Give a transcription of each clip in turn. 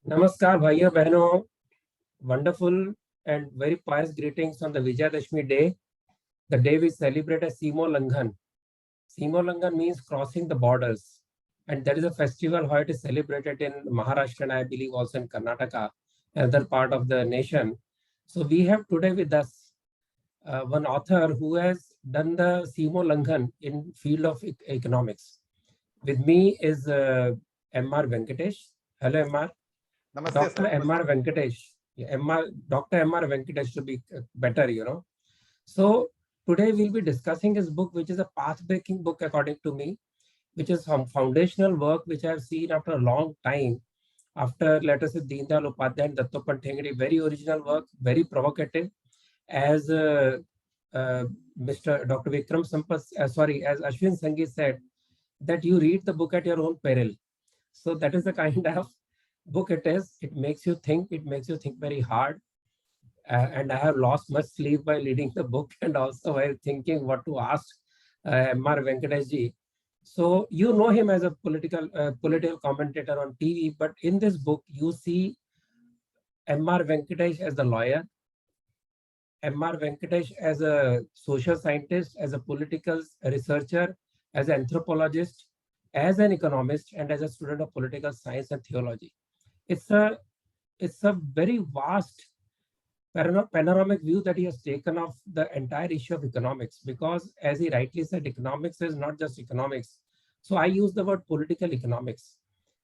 Namaskar, bhaiyo behno. Wonderful and very pious greetings on the Vijayadashmi day, the day we celebrate as Simo Langhan. Simo Langhan means crossing the borders, and that is a festival how it is celebrated in Maharashtra and I believe also in Karnataka, another part of the nation. So we have today with us one author who has done the Simo Langhan in field of economics. With me is M.R. Venkatesh. Hello, M.R. Namaste, Dr. sir. M.R. Venkatesh. Yeah, Dr. M.R. Venkatesh to be better. So today we'll be discussing his book, which is a path-breaking book according to me, which is some foundational work which I've seen after a long time, after let us say Deen Dayal Upadhyay and Dattopant Thengdi, very original work, very provocative. As Mr. Dr. Vikram Sampat, as Ashwin Sanghi said, that you read the book at your own peril. So that is the kind of book it is. It makes you think. It makes you think very hard. And I have lost much sleep by reading the book and also while thinking what to ask M.R. Venkatesh ji. So you know him as a political commentator on TV, but in this book you see M.R. Venkatesh as the lawyer, M.R. Venkatesh as a social scientist, as a political researcher, as an anthropologist, as an economist, and as a student of political science and theology. It's a it's a very vast panoramic view that he has taken of the entire issue of economics, because as he rightly said, economics is not just economics. So I use the word political economics.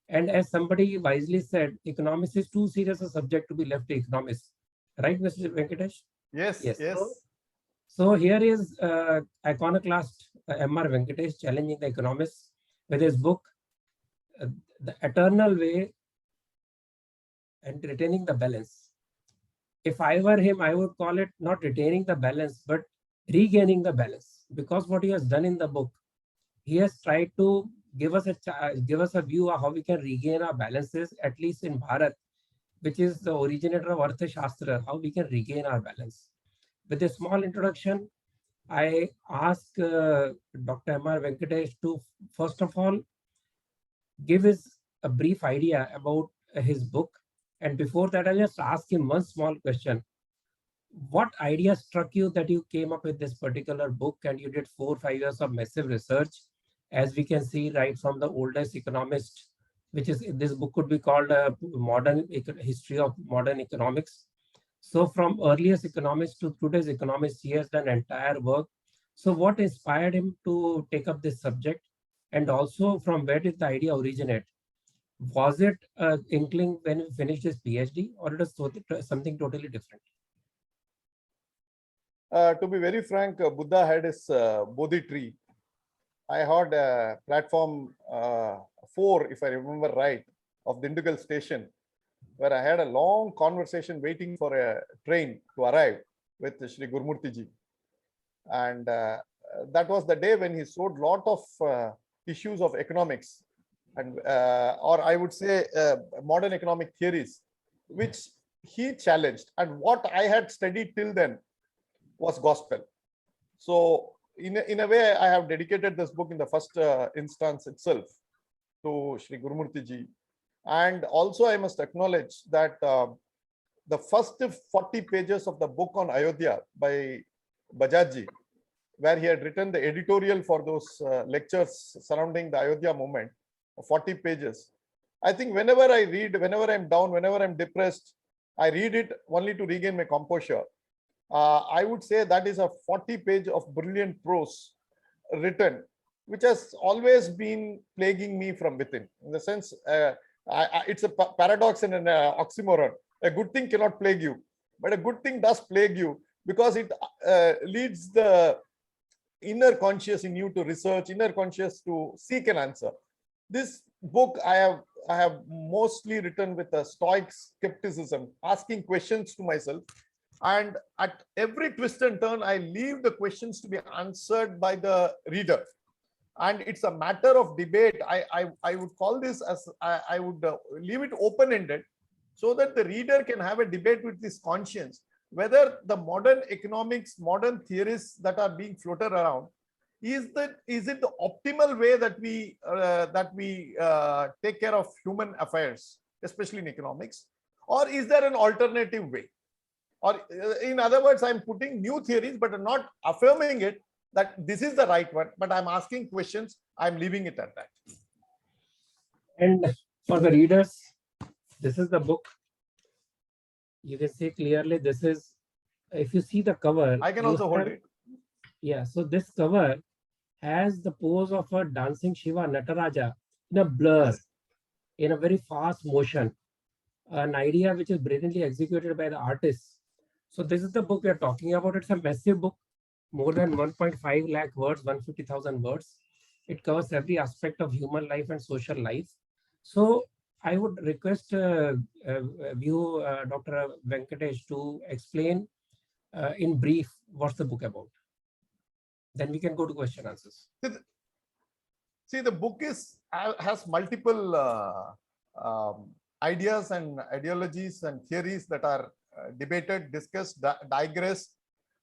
And as somebody wisely said, economics is too serious a subject to be left to economists. Right, Mr. Venkatesh? Yes, Yes. yes. So here is iconoclast M.R. Venkatesh challenging the economists with his book, uh, The Eternal Way and Retaining the Balance. If I were him, I would call it not retaining the balance, but regaining the balance. Because what he has done in the book, he has tried to give us a view of how we can regain our balances, at least in Bharat, which is the originator of Arthashastra, how we can regain our balance. With a small introduction, I ask Dr. M.R. Venkatesh to first of all give us a brief idea about his book. And before that, I'll just ask him one small question. What idea struck you that you came up with this particular book and you did 4 or 5 years of massive research, as we can see right from the oldest economist, which is this book could be called a modern history of modern economics. So from earliest economist to today's economist, he has done entire work. So what inspired him to take up this subject? And also from where did the idea originate? Was it inkling when he finished his PhD, or it was something totally different? To be very frank, Buddha had his Bodhi tree. I heard platform 4, if I remember right, of Dindigul station, where I had a long conversation waiting for a train to arrive with Shri Gurmurti ji. And that was the day when he showed lot of issues of economics, and or I would say modern economic theories, which he challenged. And what I had studied till then was gospel. So in a way, I have dedicated this book in the first instance itself to Shri Gurumurti ji. And also I must acknowledge that the first 40 pages of the book on Ayodhya by Bajaj ji, where he had written the editorial for those lectures surrounding the Ayodhya movement, 40 pages. I think whenever I read, whenever I'm down, whenever I'm depressed, I read it only to regain my composure. I would say that is a 40-page of brilliant prose written, which has always been plaguing me from within. In the sense, it's a paradox and an oxymoron. A good thing cannot plague you, but a good thing does plague you, because it leads the inner conscious in you to research, inner conscious to seek an answer. This book I have mostly written with a stoic skepticism, asking questions to myself, and at every twist and turn I leave the questions to be answered by the reader, and it's a matter of debate. I would call this as I would leave it open-ended, so that the reader can have a debate with his conscience whether the modern economics, modern theories that are being floated around, is it the optimal way that we take care of human affairs, especially in economics? Or is there an alternative way? Or in other words, I'm putting new theories, but not affirming it that this is the right one, but I'm asking questions, I'm leaving it at that. And for the readers, this is the book. You can see clearly this is, if you see the cover. I can you also hold have- it. Yeah, so this cover has the pose of a dancing Shiva Nataraja in a blur, in a very fast motion, an idea which is brilliantly executed by the artist. So this is the book we are talking about. It's a massive book, more than 1.5 lakh words, 150,000 words. It covers every aspect of human life and social life. So I would request you, Dr. Venkatesh, to explain in brief what's the book about. Then we can go to question answers. See, the book has multiple ideas and ideologies and theories that are debated, discussed, digressed,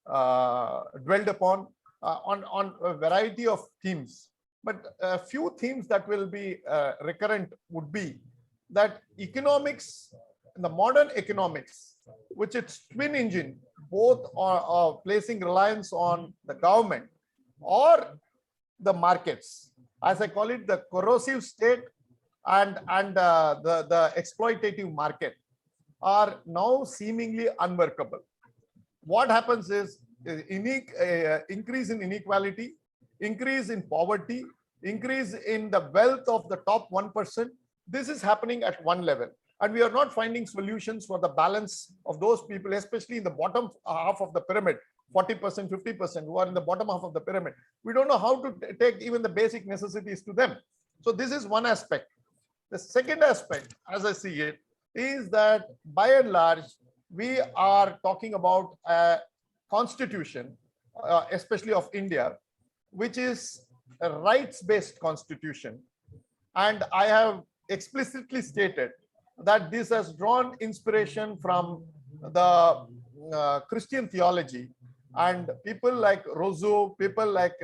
dwelled upon on a variety of themes. But a few themes that will be recurrent would be that economics, the modern economics, which its twin engine, both are placing reliance on the government or the markets, as I call it, the corrosive state and the exploitative market, are now seemingly unworkable. What happens is increase in inequality, increase in poverty, increase in the wealth of the top 1%. This is happening at one level. And we are not finding solutions for the balance of those people, especially in the bottom half of the pyramid, 40%, 50%, who are in the bottom half of the pyramid. We don't know how to take even the basic necessities to them. So this is one aspect. The second aspect, as I see it, is that by and large, we are talking about a constitution, especially of India, which is a rights-based constitution. And I have explicitly stated that this has drawn inspiration from the Christian theology, and people like Rousseau, people like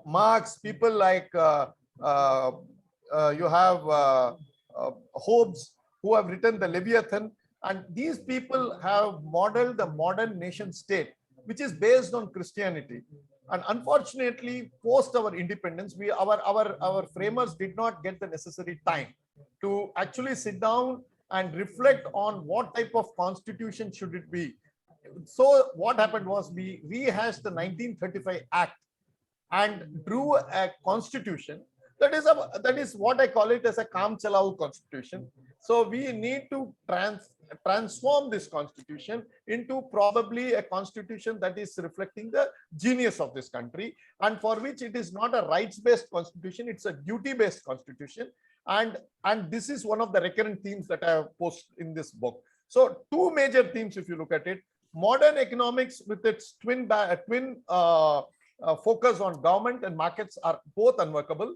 Marx, people like you have Hobbes, who have written the Leviathan, and these people have modeled the modern nation state, which is based on Christianity. And unfortunately, post our independence, our framers did not get the necessary time to actually sit down and reflect on what type of constitution should it be. So what happened was we rehashed the 1935 Act and drew a constitution that is what I call it as a Kam Chalao constitution. So we need to transform this constitution into probably a constitution that is reflecting the genius of this country, and for which it is not a rights-based constitution, it's a duty-based constitution. And this is one of the recurrent themes that I have posted in this book. So two major themes, if you look at it: modern economics with its twin focus on government and markets are both unworkable.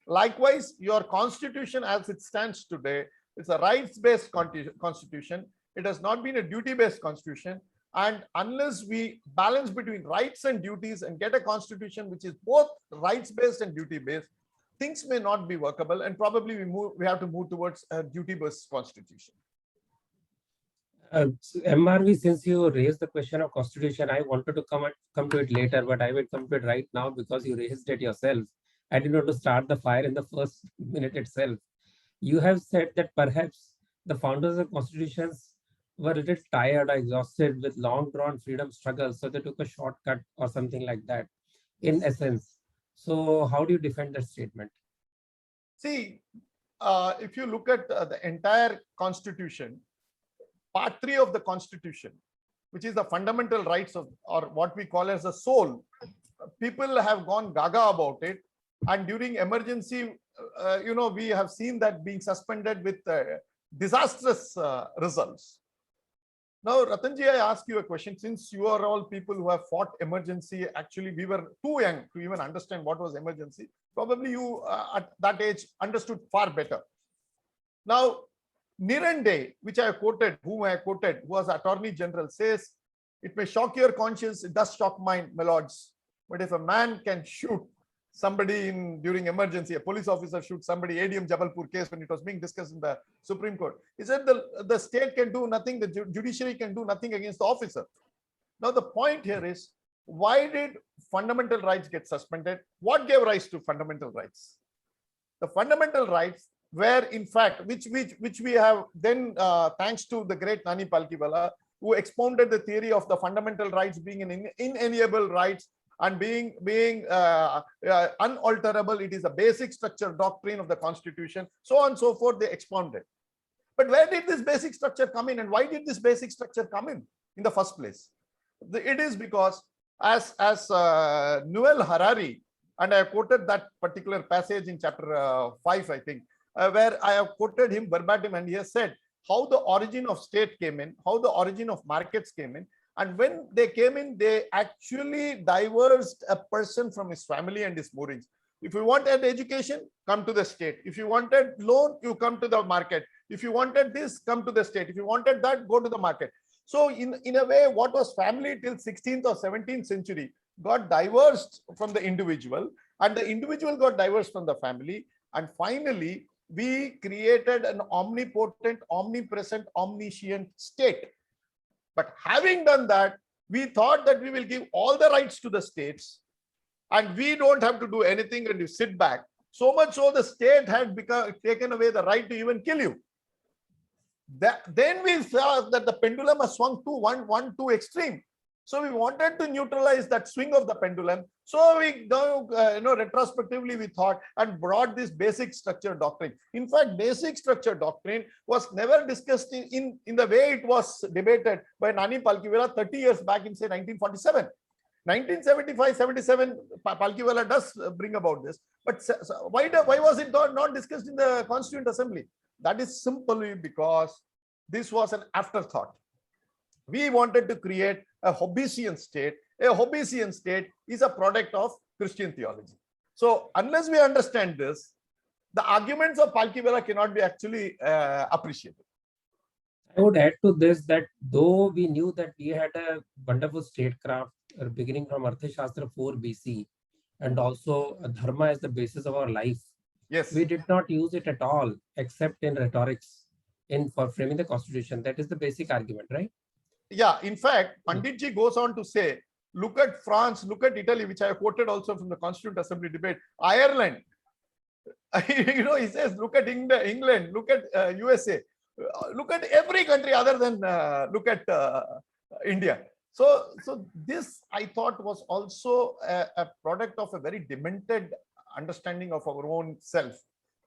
Likewise, your constitution as it stands today, it's a rights-based constitution. It has not been a duty-based constitution. And unless we balance between rights and duties and get a constitution which is both rights-based and duty-based, things may not be workable, and probably we have to move towards a duty-based constitution. MRV, since you raised the question of constitution, I wanted to come to it later, but I will come to it right now because you raised it yourself. I didn't want to start the fire in the first minute itself. You have said that perhaps the founders of constitutions were a little tired or exhausted with long drawn freedom struggles, so they took a shortcut or something like that, in essence. So how do you defend that statement? See, if you look at the entire constitution, part 3 of the constitution, which is the fundamental rights of, or what we call as the soul, people have gone gaga about it. And during emergency, we have seen that being suspended with disastrous results. Now, Ratanji, I ask you a question. Since you are all people who have fought emergency, actually, we were too young to even understand what was emergency. Probably you at that age understood far better. Now, Nirande, which I quoted, who was Attorney General, says, "It may shock your conscience, it does shock mine, my lords. But if a man can shoot somebody during emergency, a police officer shoots somebody, ADM Jabalpur case when it was being discussed in the Supreme Court. He said the state can do nothing, the judiciary can do nothing against the officer. Now the point here is, why did fundamental rights get suspended? What gave rise to fundamental rights? The fundamental rights were, in fact, which we have then, thanks to the great Nani Palkhiwala, who expounded the theory of the fundamental rights being an inalienable rights and being unalterable. It is a basic structure doctrine of the Constitution, so on and so forth. They expounded. But where did this basic structure come in, and why did this basic structure come in the first place? It is because, as Yuval Harari, and I have quoted that particular passage in chapter 5, I think, where I have quoted him verbatim, and he has said how the origin of state came in, how the origin of markets came in, and when they came in, they actually diverged a person from his family and his moorings. If you wanted education, come to the state. If you wanted loan, you come to the market. If you wanted this, come to the state. If you wanted that, go to the market. So in a way, what was family till 16th or 17th century got diverged from the individual, and the individual got diverged from the family. And finally, we created an omnipotent, omnipresent, omniscient state. But having done that, we thought that we will give all the rights to the states and we don't have to do anything and you sit back. So much so the state had taken away the right to even kill you. Then we saw that the pendulum has swung to one too extreme. So we wanted to neutralize that swing of the pendulum. So we retrospectively we thought and brought this basic structure doctrine. In fact, basic structure doctrine was never discussed in the way it was debated by Nani Palkhiwala 30 years back in, say, 1947. 1975-77, Palkhiwala does bring about this. But why was it not discussed in the Constituent Assembly? That is simply because this was an afterthought. We wanted to create a Hobbesian state. A Hobbesian state is a product of Christian theology. So unless we understand this, the arguments of Palkhiwala cannot be actually appreciated. I would add to this that though we knew that we had a wonderful statecraft beginning from Arthashastra 4 BC, and also Dharma as the basis of our life, yes, we did not use it at all except in rhetorics for framing the Constitution. That is the basic argument, right? Yeah, in fact, Panditji goes on to say, look at France, look at Italy, which I have quoted also from the Constituent Assembly debate, Ireland. He says, look at England, look at USA, look at every country other than look at India. So this, I thought, was also a product of a very demented understanding of our own self,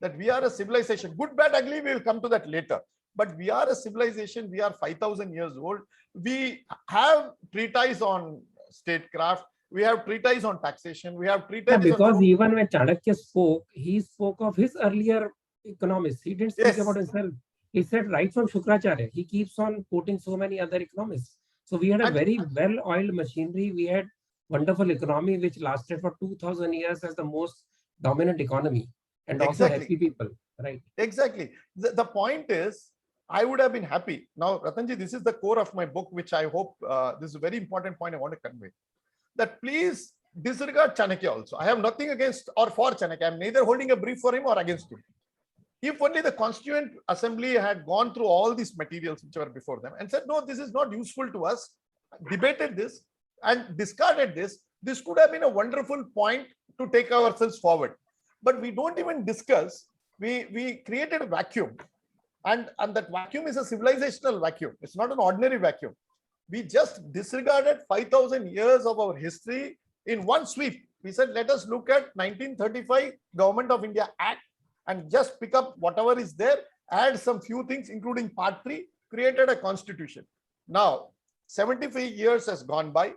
that we are a civilization. Good, bad, ugly, we will come to that later. But we are a civilization, we are 5,000 years old. We have treatise on statecraft, we have treatise on taxation, we have treatise on... Because even when Chanakya spoke, he spoke of his earlier economists. He didn't speak about himself. He said right from Shukracharya. He keeps on quoting so many other economists. So we had a very well-oiled machinery. We had wonderful economy which lasted for 2,000 years as the most dominant economy, and also happy people, right? Exactly. The point is, I would have been happy. Now, Ratanji, this is the core of my book, which I hope this is a very important point I want to convey. That please disregard Chanakya also. I have nothing against or for Chanakya. I am neither holding a brief for him or against him. If only the Constituent Assembly had gone through all these materials which were before them and said, no, this is not useful to us, debated this and discarded this, this could have been a wonderful point to take ourselves forward. But we don't even discuss. We created a vacuum. And that vacuum is a civilizational vacuum. It's not an ordinary vacuum. We just disregarded 5,000 years of our history in one sweep. We said, let us look at 1935 Government of India Act and just pick up whatever is there, add some few things, including Part 3, created a constitution. Now, 75 years has gone by,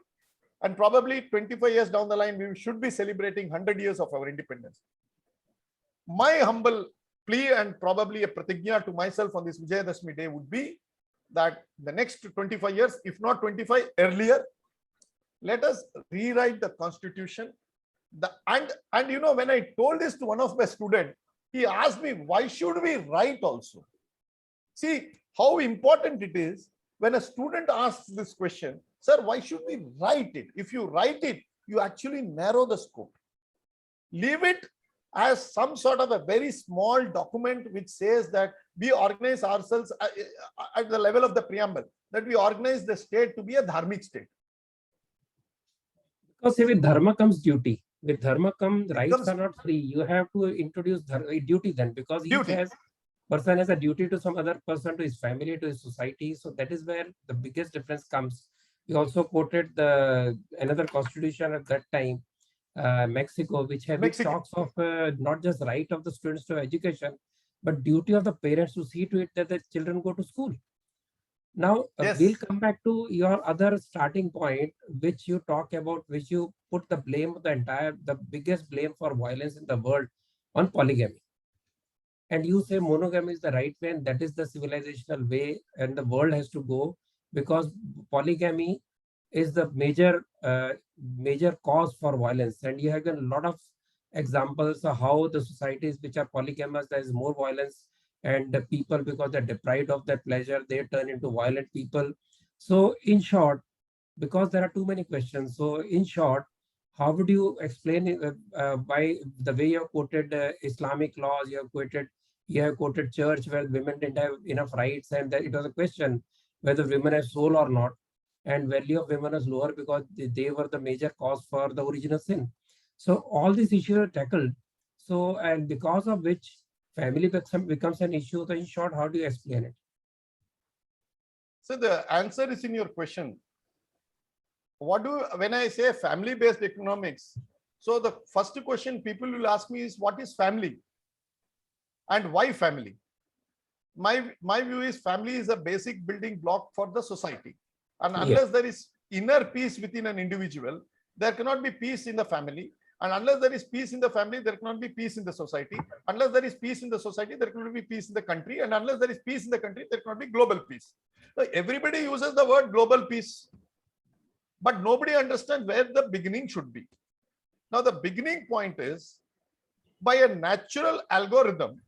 and probably 25 years down the line, we should be celebrating 100 years of our independence. My humble plea and probably a pratigya to myself on this Vijayadashmi day would be that the next 25 years, if not 25 earlier, let us rewrite the constitution. And when I told this to one of my students, he asked me, why should we write also? See how important it is when a student asks this question, sir, why should we write it? If you write it, you actually narrow the scope. Leave it as some sort of a very small document which says that we organize ourselves at the level of the preamble, that we organize the state to be a dharmic state. Because with dharma comes duty. With dharma comes rights comes are not free. You have to introduce duty then, because each duty. person has a duty to some other person, to his family, to his society. So that is where the biggest difference comes. We also quoted another constitution at that time, Mexico, which talks of not just right of the students to education, but duty of the parents to see to it that the children go to school. Now, Yes. we'll come back to your other starting point, which you talk about, which you put the blame of the biggest blame for violence in the world on polygamy. And you say monogamy is the right way, and that is the civilizational way, and the world has to go, because polygamy is the major cause for violence. And you have a lot of examples of how the societies which are polygamous, there is more violence, and the people, because they're deprived of that pleasure, they turn into violent people. So in short, because there are too many questions, so in short, how would you explain by the way you have quoted Islamic laws, you have quoted church where women didn't have enough rights, and that it was a question whether women have soul or not, and value of women is lower because they were the major cause for the original sin. So all these issues are tackled. So, and because of which family becomes an issue. So in short, how do you explain it? So the answer is in your question. When I say family-based economics, so the first question people will ask me is, what is family? And why family? My view is family is a basic building block for the society. And unless there is inner peace within an individual, there cannot be peace in the family. And unless there is peace in the family, there cannot be peace in the society. Unless there is peace in the society, there cannot be peace in the country. And unless there is peace in the country, there cannot be global peace. So everybody uses the word global peace, but nobody understands where the beginning should be. Now, the beginning point is, by a natural algorithm,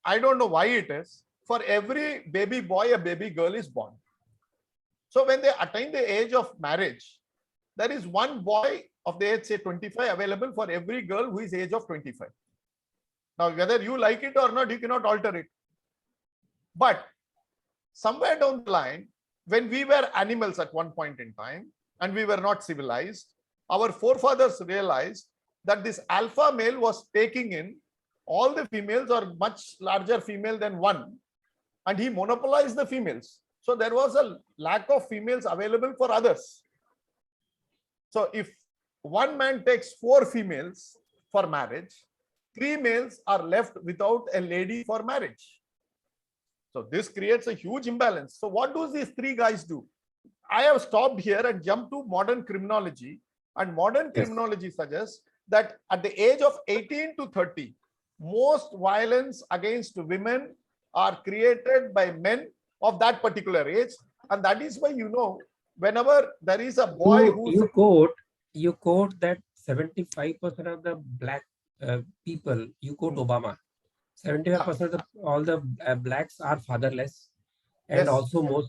I don't know why it is, for every baby boy, a baby girl is born. So when they attain the age of marriage, there is one boy of the age, say 25, available for every girl who is age of 25. Now, whether you like it or not, you cannot alter it. But somewhere down the line, when we were animals at one point in time, and we were not civilized, our forefathers realized that this alpha male was taking in all the females, or much larger female than one, and he monopolized the females. So there was a lack of females available for others. So if one man takes 4 females for marriage, 3 males are left without a lady for marriage. So this creates a huge imbalance. So what do these 3 guys do? I have stopped here and jumped to modern criminology, and modern criminology suggests that at the age of 18 to 30, most violence against women are created by men of that particular age. And that is why, whenever there is a boy you quote that 75% of the black people, you quote Obama, 75% of all the blacks are fatherless. And also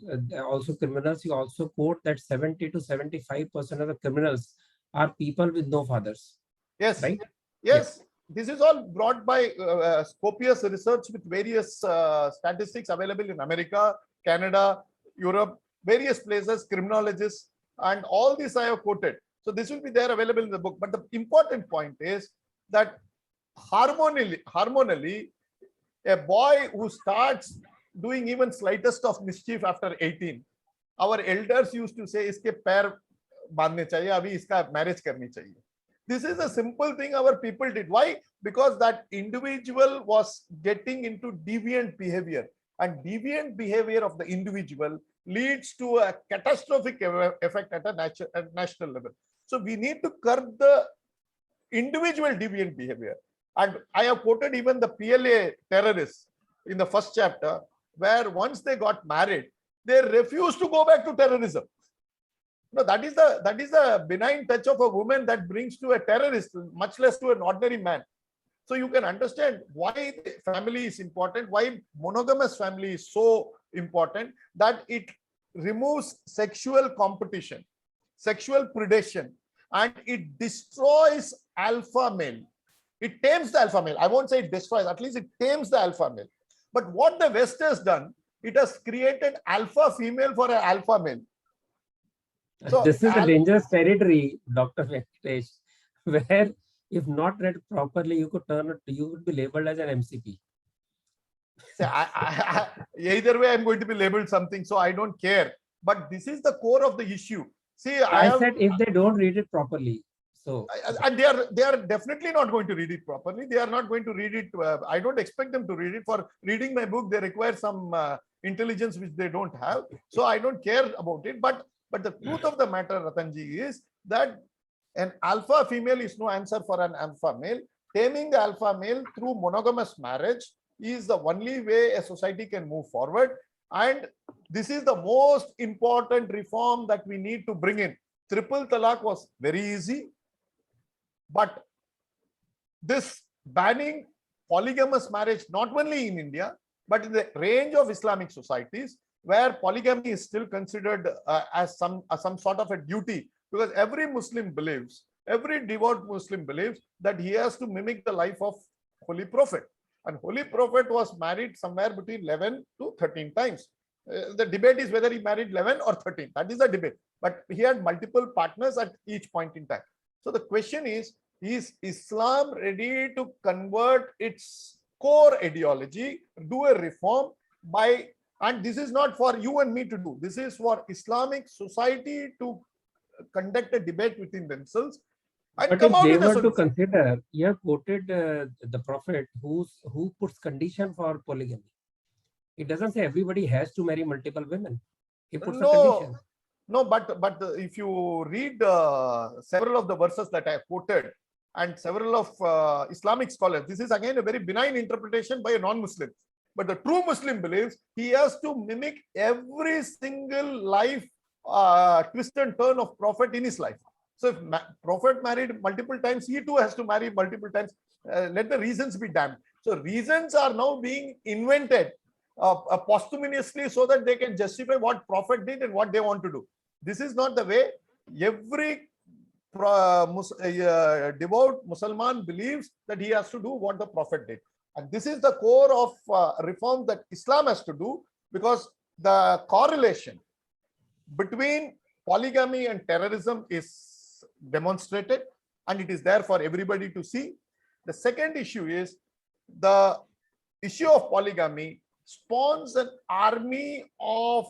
also criminals, you also quote that 70 to 75% of the criminals are people with no fathers. Yes. Right? Yes. This is all brought by copious research with various statistics available in America, Canada, Europe, various places, criminologists, and all this I have quoted. So this will be there available in the book. But the important point is that hormonally, a boy who starts doing even slightest of mischief after 18, our elders used to say, iske pair bandhne chahiye, abhi iska marriage karni chahiye. This is a simple thing our people did. Why? Because that individual was getting into deviant behavior, and deviant behavior of the individual leads to a catastrophic effect at a national level. So we need to curb the individual deviant behavior. And I have quoted even the PLA terrorists in the first chapter, where once they got married, they refused to go back to terrorism. No, that is the benign touch of a woman that brings to a terrorist, much less to an ordinary man. So you can understand why family is important, why monogamous family is so important, that it removes sexual competition, sexual predation, and it destroys alpha male. It tames the alpha male. I won't say it destroys, at least it tames the alpha male. But what the West has done, it has created alpha female for an alpha male. So this is the dangerous territory, Dr. Venkatesh, where if not read properly, you would be labeled as an MCP. See, either way, I'm going to be labeled something, so I don't care. But this is the core of the issue. See, I said if they don't read it properly. So, and they are definitely not going to read it properly. They are not going to read it. I don't expect them to read it. For reading my book, they require some intelligence which they don't have. So I don't care about it. But the truth of the matter, Ratanji, is that an alpha female is no answer for an alpha male. Taming the alpha male through monogamous marriage is the only way a society can move forward. And this is the most important reform that we need to bring in. Triple talaq was very easy. But this banning polygamous marriage, not only in India, but in the range of Islamic societies, where polygamy is still considered as some sort of a duty, because every Muslim believes, every devout Muslim believes that he has to mimic the life of Holy Prophet. And Holy Prophet was married somewhere between 11 to 13 times. The debate is whether he married 11 or 13. That is the debate. But he had multiple partners at each point in time. So the question is Islam ready to convert its core ideology, do a reform by, and this is not for you and me to do, this is for Islamic society to conduct a debate within themselves. And but come if out they with a were to solution. consider, you have quoted the Prophet who puts condition for polygamy. It doesn't say everybody has to marry multiple women. He puts a condition. No, but if you read several of the verses that I quoted and several of Islamic scholars, this is again a very benign interpretation by a non-Muslim. But the true Muslim believes he has to mimic every single life twist and turn of Prophet in his life. So if Prophet married multiple times, he too has to marry multiple times. Let the reasons be damned. So reasons are now being invented posthumously so that they can justify what Prophet did and what they want to do. This is not the way. Every devout Muslim believes that he has to do what the Prophet did. And this is the core of reform that Islam has to do, because the correlation between polygamy and terrorism is demonstrated and it is there for everybody to see. The second issue is the issue of polygamy spawns an army of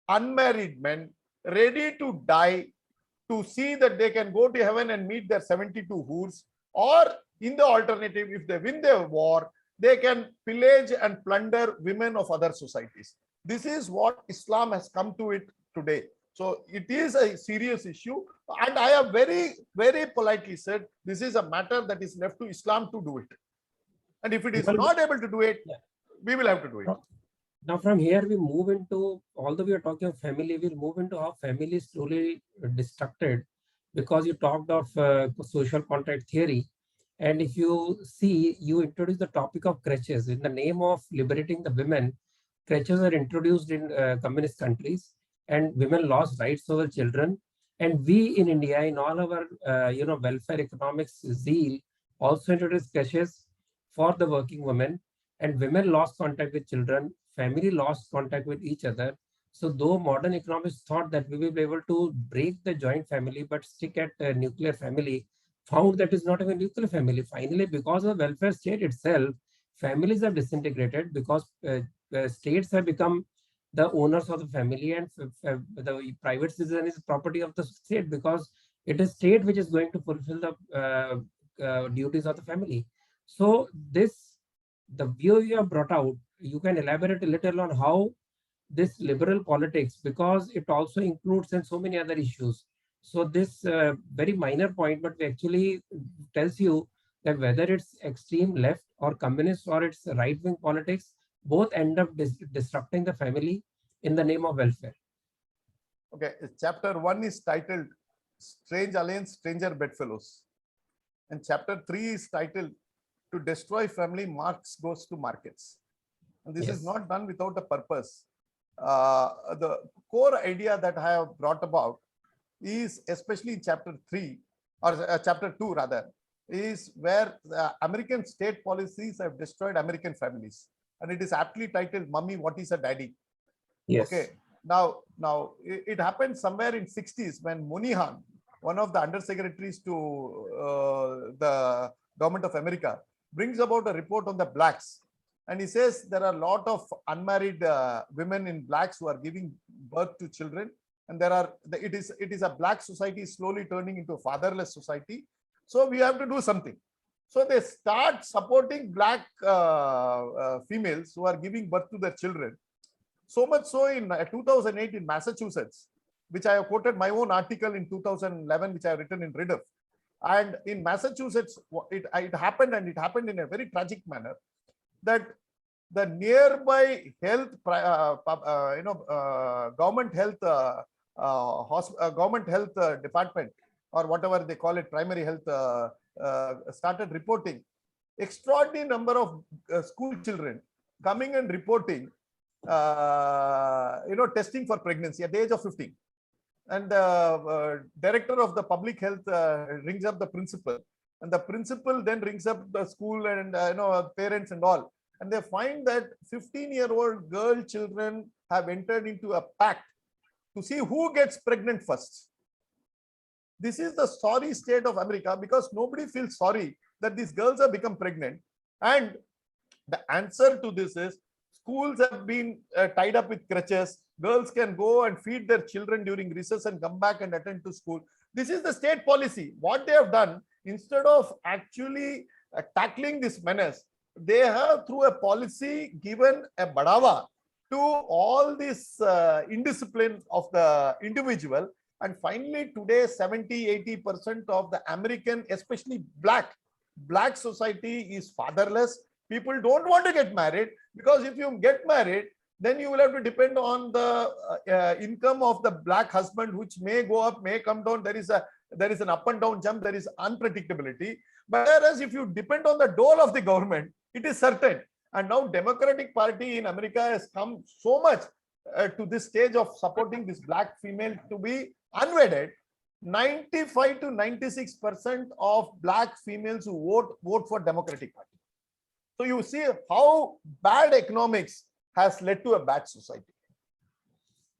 unmarried men ready to die to see that they can go to heaven and meet their 72 hoods, or in the alternative, if they win their war, they can pillage and plunder women of other societies. This is what Islam has come to it today. So it is a serious issue, and I have very, very politely said this is a matter that is left to Islam to do it. And if it is not able to do it, we will have to do it. Now, from here, we move into, although we are talking of family, we'll move into how family is slowly destructed, because you talked of social contract theory. And if you see, you introduced the topic of creches. In the name of liberating the women, creches are introduced in communist countries, and women lost rights over children. And we in India, in all our welfare economics zeal, also introduced creches for the working women, and women lost contact with children, family lost contact with each other. So though modern economists thought that we will be able to break the joint family but stick at a nuclear family, found that is not even nuclear family. Finally, because of the welfare state itself, families have disintegrated, because states have become the owners of the family, and the private citizen is property of the state, because it is state which is going to fulfill the duties of the family. So the view you have brought out, you can elaborate a little on how this liberal politics, because it also includes in so many other issues. So this very minor point, but actually tells you that whether it's extreme left or communist or it's right-wing politics, both end up disrupting the family in the name of welfare. Okay, chapter 1 is titled Strange Alliance, Stranger Bedfellows. And chapter 3 is titled To Destroy Family, Marx Goes to Markets. And this is not done without a purpose. The core idea that I have brought about is especially in chapter 3 or chapter 2 rather, is where the American state policies have destroyed American families. And it is aptly titled, Mummy, What is a Daddy? Yes. Okay. Now it happened somewhere in 60s when Moynihan, one of the undersecretaries to the government of America, brings about a report on the blacks. And he says there are a lot of unmarried women in blacks who are giving birth to children. And it is a black society slowly turning into a fatherless society. So we have to do something. So they start supporting black females who are giving birth to their children. So much so in 2008 in Massachusetts, which I have quoted my own article in 2011, which I have written in Rediff. And in Massachusetts, it happened, and it happened in a very tragic manner, that the nearby health, government health, department, or whatever they call it, primary health, started reporting extraordinary number of school children coming and reporting, testing for pregnancy at the age of 15. And the director of the public health rings up the principal, and the principal then rings up the school and parents and all, and they find that 15-year-old girl children have entered into a pact to see who gets pregnant first. This is the sorry state of America, because nobody feels sorry that these girls have become pregnant. And the answer to this is schools have been tied up with crutches. Girls can go and feed their children during recess and come back and attend to school. This is the state policy. What they have done, instead of actually tackling this menace, they have, through a policy, given a badawa to all this indiscipline of the individual. And finally, today, 70-80% of the American, especially black society is fatherless. People don't want to get married, because if you get married, then you will have to depend on the income of the black husband, which may go up, may come down. There is an up and down jump. There is unpredictability. But whereas if you depend on the dole of the government, it is certain. And now Democratic Party in America has come so much to this stage of supporting this black female to be unwedded. 95 to 96% of black females who vote for Democratic Party. So you see how bad economics has led to a bad society.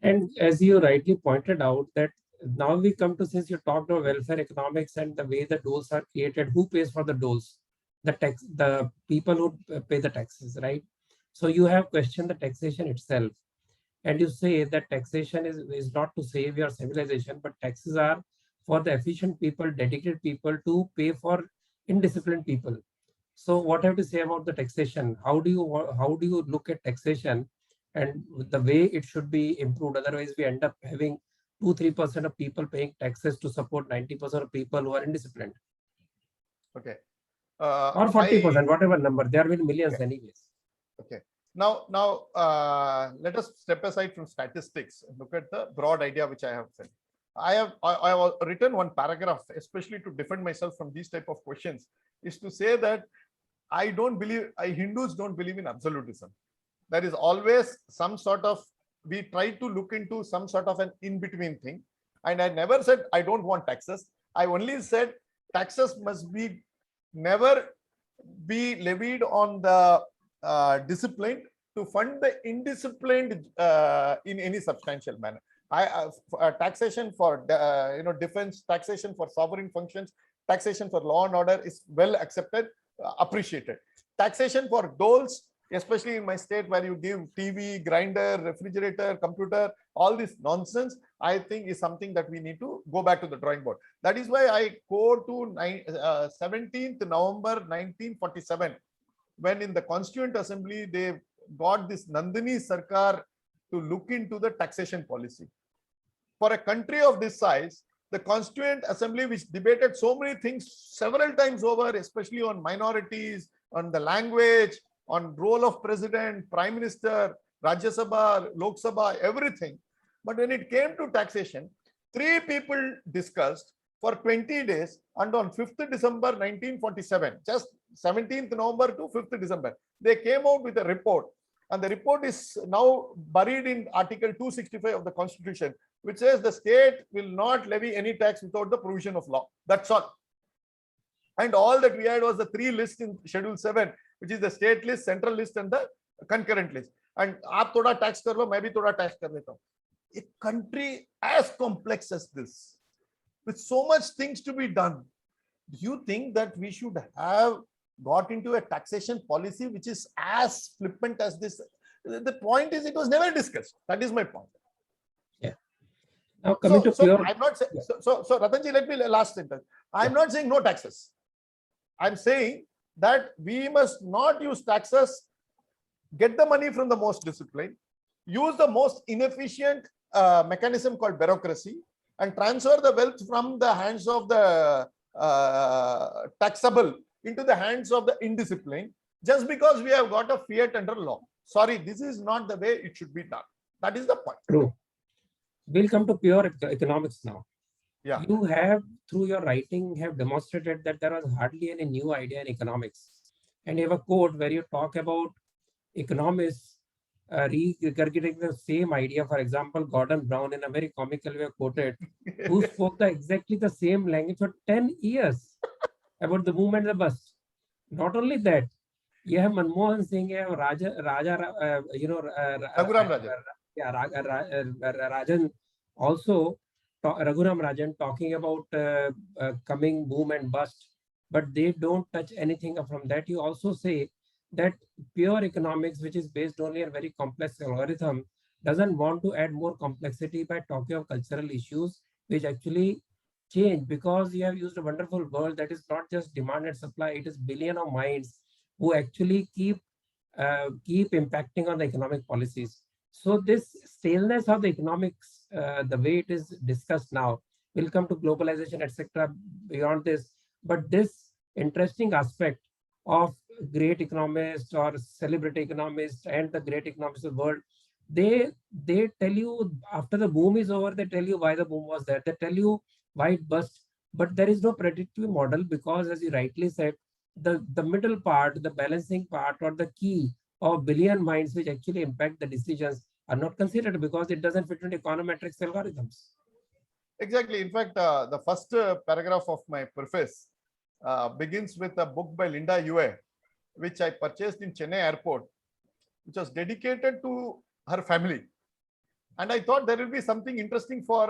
And as you rightly pointed out, that now we come to, since you talked about welfare economics and the way the doles are created, who pays for the doles? The people who pay the taxes, right? So you have questioned the taxation itself. And you say that taxation is not to save your civilization, but taxes are for the efficient people, dedicated people to pay for indisciplined people. So what I have to say about the taxation? How do you look at taxation and the way it should be improved? Otherwise, we end up having 2-3% of people paying taxes to support 90% of people who are indisciplined. Okay. Or 40%, whatever number. There will be millions anyways. Okay. Now, let us step aside from statistics and look at the broad idea which I have said. I have written one paragraph, especially to defend myself from these type of questions, is to say that Hindus don't believe in absolutism. There is always some sort of, we try to look into some sort of an in-between thing. And I never said I don't want taxes. I only said taxes must never be levied on the disciplined to fund the indisciplined in any substantial manner. Taxation for defense, taxation for sovereign functions, taxation for law and order is well accepted, appreciated. Taxation for doles, especially in my state where you give TV, grinder, refrigerator, computer, all this nonsense, I think is something that we need to go back to the drawing board. That is why I go to 17th November 1947, when in the Constituent Assembly, they got this Nandini Sarkar to look into the taxation policy. For a country of this size, the Constituent Assembly, which debated so many things several times over, especially on minorities, on the language, on role of president, prime minister, Rajya Sabha, Lok Sabha, everything. But when it came to taxation, 3 people discussed for 20 days, and on 5th December 1947, just 17th November to 5th December, they came out with a report. And the report is now buried in Article 265 of the Constitution, which says the state will not levy any tax without the provision of law. That's all. And all that we had was the 3 lists in Schedule 7, which is the state list, central list, and the concurrent list. And aap thoda tax kar lo, main bhi thoda tax kar leta hu. A country as complex as this, with so much things to be done, do you think that we should have got into a taxation policy which is as flippant as this? The point is, it was never discussed. That is my point. Yeah. Now coming to so pure. I'm not saying, so Ratanji, let me last sentence. I'm not saying no taxes. I'm saying that we must not use taxes, get the money from the most disciplined, use the most inefficient mechanism called bureaucracy, and transfer the wealth from the hands of the taxable into the hands of the indisciplined, just because we have got a fiat under law. Sorry, this is not the way it should be done. That is the point. True. We'll come to pure economics now. Yeah. You have, through your writing, have demonstrated that there was hardly any new idea in economics. And you have a quote where you talk about economists regurgitating the same idea. For example, Gordon Brown, in a very comical way, quoted, who spoke exactly the same language for 10 years about the boom and the bust. Not only that, you have Manmohan Singh, you have Raghuram Rajan. Rajan also, Raghuram Rajan talking about coming boom and bust, but they don't touch anything from that. You also say that pure economics, which is based only on very complex algorithm, doesn't want to add more complexity by talking of cultural issues, which actually change, because you have used a wonderful word that is not just demand and supply, it is billion of minds who actually keep impacting on the economic policies. So this staleness of the economics, the way it is discussed now, will come to globalization, etc. beyond this. But this interesting aspect of great economists or celebrity economists and the great economists of the world, they tell you after the boom is over, they tell you why the boom was there. They tell you why it burst. But there is no predictive model, because, as you rightly said, the middle part, the balancing part, or the key of billion minds which actually impact the decisions are not considered, because it doesn't fit into econometrics algorithms. Exactly. In fact, the first paragraph of my preface begins with a book by Linda Yue, which I purchased in Chennai airport, which was dedicated to her family. And I thought there will be something interesting for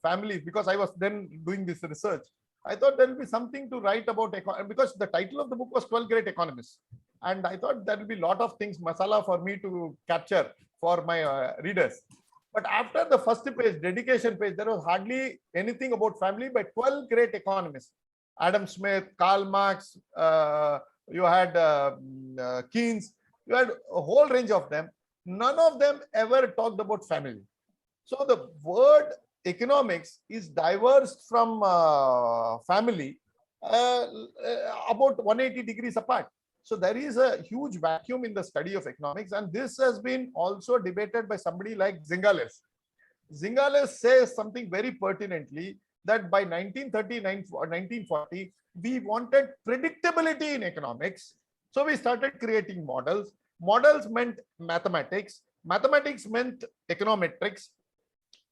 families, because I was then doing this research. I thought there will be something to write about, because the title of the book was 12 Great Economists. And I thought there will be a lot of things, masala, for me to capture for my readers. But after the first page, dedication page, there was hardly anything about family by 12 great economists. Adam Smith, Karl Marx, you had Keynes, you had a whole range of them. None of them ever talked about family. So the word economics is diverged from family about 180 degrees apart. So there is a huge vacuum in the study of economics, and this has been also debated by somebody like Zingales. Zingales says something very pertinently, that by 1939 or 1940, we wanted predictability in economics. So we started creating models. Models meant mathematics. Mathematics meant econometrics.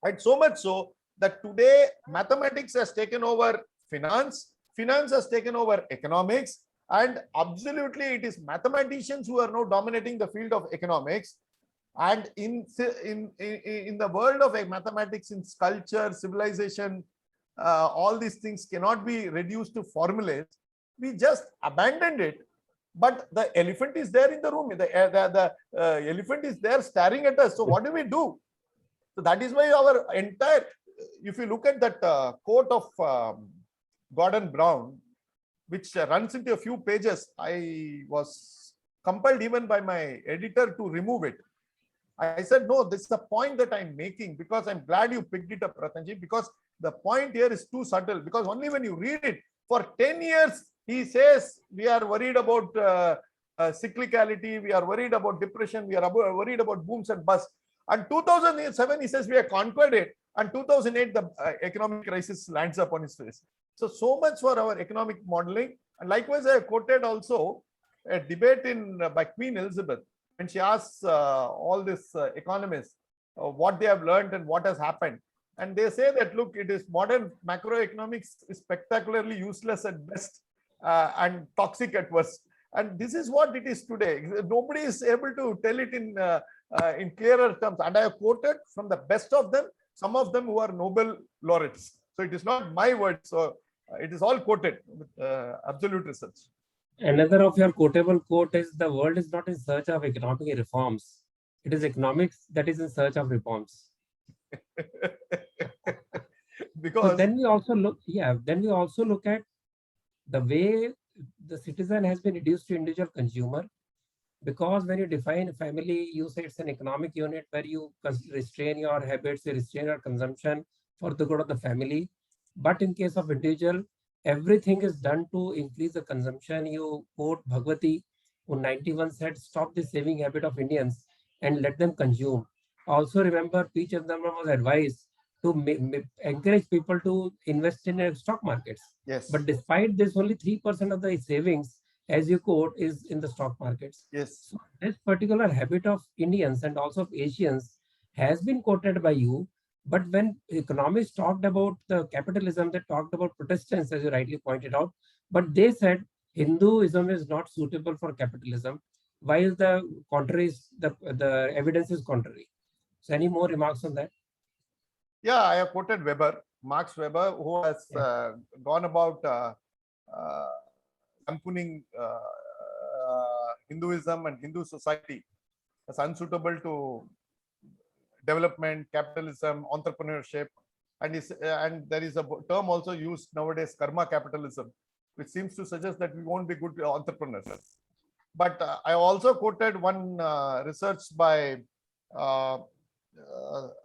And so much so that today mathematics has taken over finance. Finance has taken over economics. And absolutely, it is mathematicians who are now dominating the field of economics. And in the world of mathematics, in culture, civilization, all these things cannot be reduced to formulas. We just abandoned it. But the elephant is there in the room. The elephant is there staring at us. So what do we do? So that is why our entire, if you look at that quote of Gordon Brown, which runs into a few pages, I was compelled even by my editor to remove it. I said, no, this is the point that I'm making, because I'm glad you picked it up, Ratanji, because the point here is too subtle. Because only when you read it, for 10 years, he says, we are worried about cyclicality, we are worried about depression, we are worried about booms and busts. And 2007, he says, we are conquered it. And 2008, the economic crisis lands upon his face. So much for our economic modeling. And likewise, I quoted also a debate by Queen Elizabeth, when she asks all these economists what they have learned and what has happened, and they say that, look, it is modern macroeconomics is spectacularly useless at best and toxic at worst. And this is what it is today. Nobody is able to tell it in clearer terms. And I have quoted from the best of them, some of them who are Nobel laureates. So it is not my word. So it is all quoted with absolute research. Another of your quotable quote is, the world is not in search of economic reforms. It is economics that is in search of reforms. Because so then we also look at the way the citizen has been reduced to individual consumer, because when you define family, you say it's an economic unit where you restrain your habits, you restrain your consumption for the good of the family. But in case of individual, everything is done to increase the consumption. You quote Bhagwati, who 91 said, stop the saving habit of Indians and let them consume. Also remember, P. Chidambaram was advised to encourage people to invest in stock markets. yes, But despite this, only 3% of the savings, as you quote, is in the stock markets. yes, So this particular habit of Indians and also of Asians has been quoted by you. But when economists talked about the capitalism, they talked about Protestants, as you rightly pointed out. But they said Hinduism is not suitable for capitalism, while the the evidence is contrary. So any more remarks on that? yeah, I have quoted Weber, Max Weber, who has gone about lampooning Hinduism and Hindu society as unsuitable to development, capitalism, entrepreneurship, and there is a term also used nowadays, karma capitalism, which seems to suggest that we won't be good entrepreneurs. But I also quoted one research by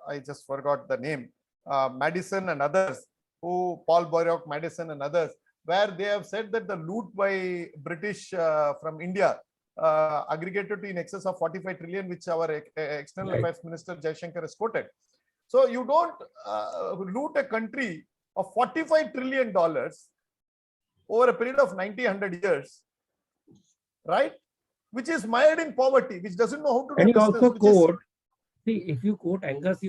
I just forgot the name, Madison and others, Paul Boyrock, Madison and others, where they have said that the loot by British from India aggregated to in excess of 45 trillion, which our external affairs minister Jaishankar has quoted. So you don't loot a country of $45 trillion over a period of 90-100 years, right? Which is mired in poverty, which doesn't know how to do and you business. Also quote, see, if you quote Angus,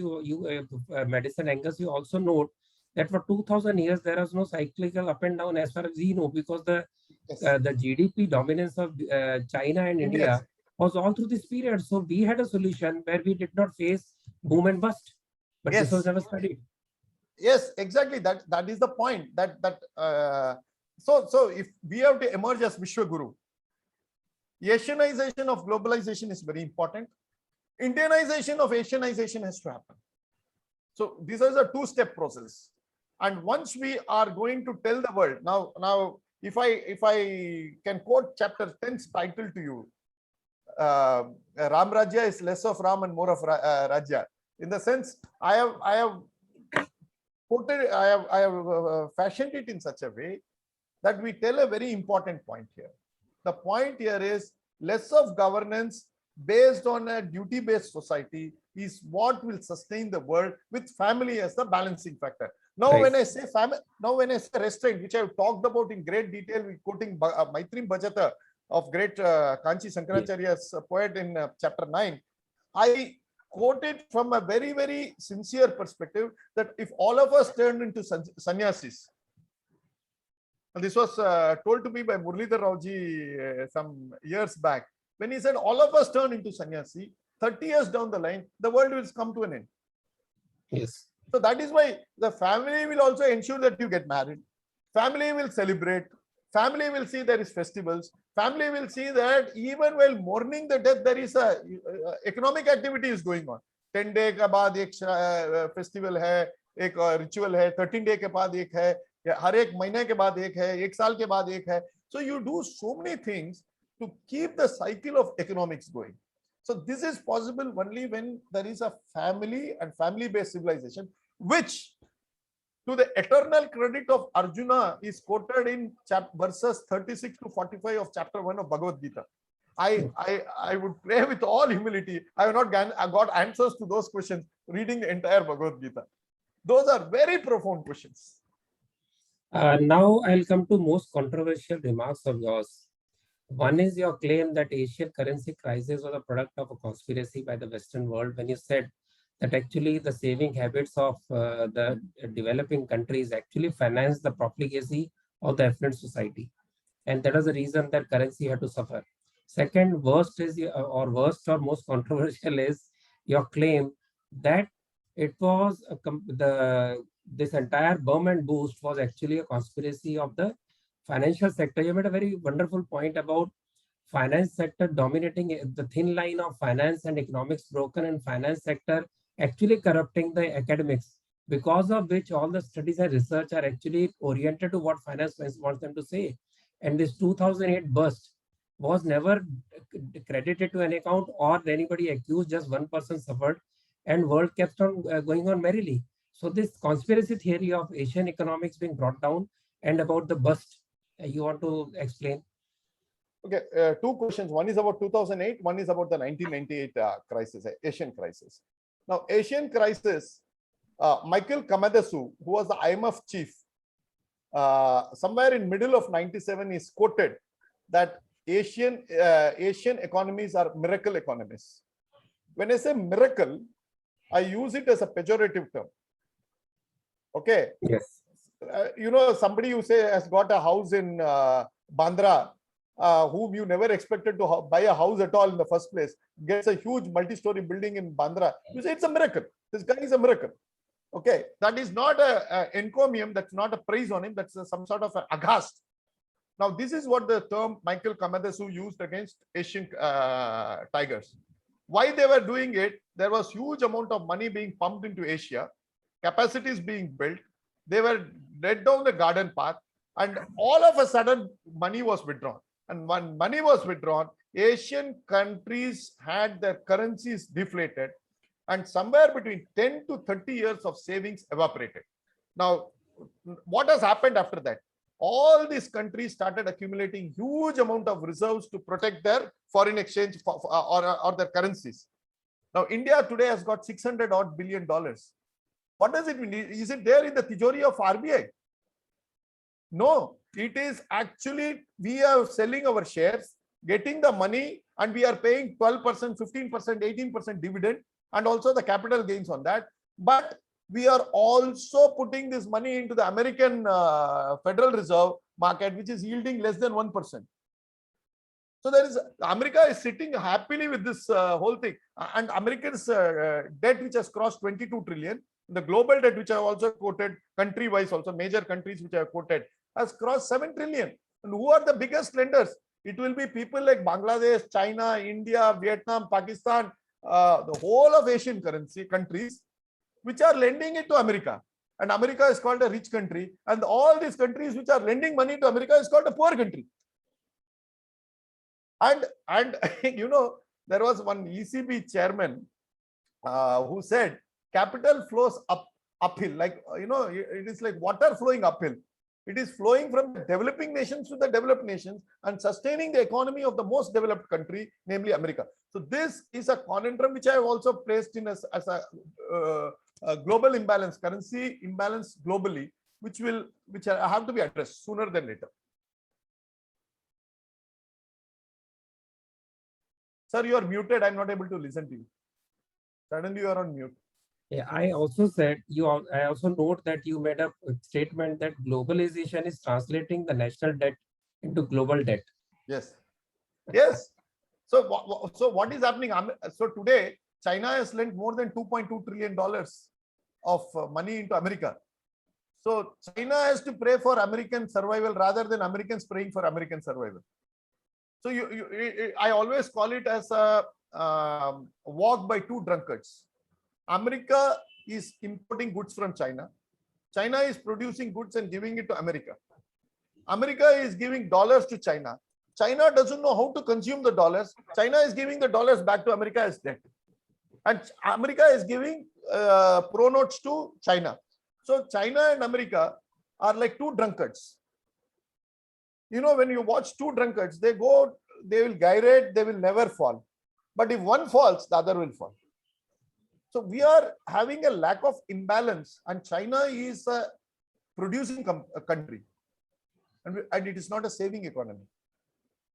Madison Angus, you also note that for 2000 years there was no cyclical up and down as far as we know, because the GDP dominance of China and India was all through this period. So we had a solution where we did not face boom and bust, but this was never studied. Yes, exactly. That is the point. So if we have to emerge as Vishwaguru, Asianization of globalization is very important. Indianization of Asianization has to happen. So this is a two-step process. And once we are going to tell the world, now if I can quote chapter 10's title to you, Ram Rajya is less of Ram and more of Rajya. In the sense, I have quoted, I have fashioned it in such a way that we tell a very important point here. The point here is less of governance based on a duty-based society is what will sustain the world, with family as the balancing factor. Now, when I say family, when I say restraint, which I have talked about in great detail, quoting Maitrim Bhajata of great Kanchi Shankaracharya's poet in chapter 9, I quoted from a very, very sincere perspective that if all of us turned into sannyasis, and this was told to me by Muralidhar Raoji some years back, when he said all of us turn into sannyasi, 30 years down the line, the world will come to an end. Yes. So that is why the family will also ensure that you get married. Family will celebrate. Family will see there is festivals. Family will see that even while mourning the death, there is a economic activity is going on. 10 day के बाद एक festival है, एक ritual है, 13 day के बाद एक है, हर एक महीने के बाद एक है, एक साल के बाद एक है. So you do so many things to keep the cycle of economics going. So this is possible only when there is a family and family-based civilization, which to the eternal credit of Arjuna is quoted in verses 36 to 45 of chapter 1 of Bhagavad Gita. I would pray with all humility. I have not got answers to those questions reading the entire Bhagavad Gita. Those are very profound questions. Now I'll come to most controversial remarks of yours. One is your claim that Asian currency crisis was a product of a conspiracy by the Western world, when you said that actually the saving habits of the developing countries actually finance the profligacy of the affluent society. And that is the reason that currency had to suffer. Second, worst is, or worst or most controversial is your claim that it was this entire boom and boost was actually a conspiracy of the financial sector. You made a very wonderful point about finance sector dominating the thin line of finance and economics broken, and finance sector actually corrupting the academics, because of which all the studies and research are actually oriented to what finance wants them to say. And this 2008 bust was never credited to an account or anybody accused, just one person suffered, and world kept on going on merrily. So this conspiracy theory of Asian economics being brought down, and about the bust, you want to explain? Okay, two questions. One is about 2008, one is about the 1998 crisis, Asian crisis. Now, Asian crisis, Michael Kamedasu, who was the IMF chief, somewhere in middle of 97 is quoted that Asian economies are miracle economies. When I say miracle, I use it as a pejorative term. Okay. Yes. You know, somebody you say has got a house in Bandra, whom you never expected to buy a house at all in the first place, gets a huge multi-story building in Bandra. You say it's a miracle. This guy is a miracle. Okay, that is not a encomium. That's not a praise on him. That's some sort of aghast. Now, this is what the term Michael Kamedasu used against Asian tigers. Why they were doing it? There was huge amount of money being pumped into Asia, capacities being built. They were led down the garden path, and all of a sudden, money was withdrawn. And when money was withdrawn, Asian countries had their currencies deflated, and somewhere between 10 to 30 years of savings evaporated. Now, what has happened after that? All these countries started accumulating huge amount of reserves to protect their foreign exchange or their currencies. Now, India today has got $600 odd billion. What does it mean? Is it there in the Tijori of RBI? No, it is actually, we are selling our shares, getting the money, and we are paying 12%, 15%, 18% dividend, and also the capital gains on that. But we are also putting this money into the American Federal Reserve market, which is yielding less than 1%. So there is, America is sitting happily with this whole thing. And Americans' debt, which has crossed 22 trillion, the global debt, which I have also quoted, country-wise also, major countries which I have quoted, has crossed 7 trillion. And who are the biggest lenders? It will be people like Bangladesh, China, India, Vietnam, Pakistan, the whole of Asian countries, which are lending it to America. And America is called a rich country. And all these countries which are lending money to America is called a poor country. And you know, there was one ECB chairman who said, capital flows uphill, like, you know, it is like water flowing uphill. It is flowing from the developing nations to the developed nations and sustaining the economy of the most developed country, namely America. So this is a conundrum which I have also placed in as a global imbalance, currency imbalance globally, which have to be addressed sooner than later. Sir, you are muted. I'm not able to listen to you. Suddenly you are on mute. Yeah, I also said I also note that you made a statement that globalization is translating the national debt into global debt. Yes. Yes. So what is happening? So today, China has lent more than $2.2 trillion of money into America. So China has to pray for American survival rather than Americans praying for American survival. So I always call it as a walk by two drunkards. America is importing goods from China. China is producing goods and giving it to America. America is giving dollars to China. China doesn't know how to consume the dollars. China is giving the dollars back to America as debt. And America is giving pro notes to China. So China and America are like two drunkards. You know, when you watch two drunkards, they will gyrate, they will never fall. But if one falls, the other will fall. So we are having a lack of imbalance, and China is a producing country, and it is not a saving economy.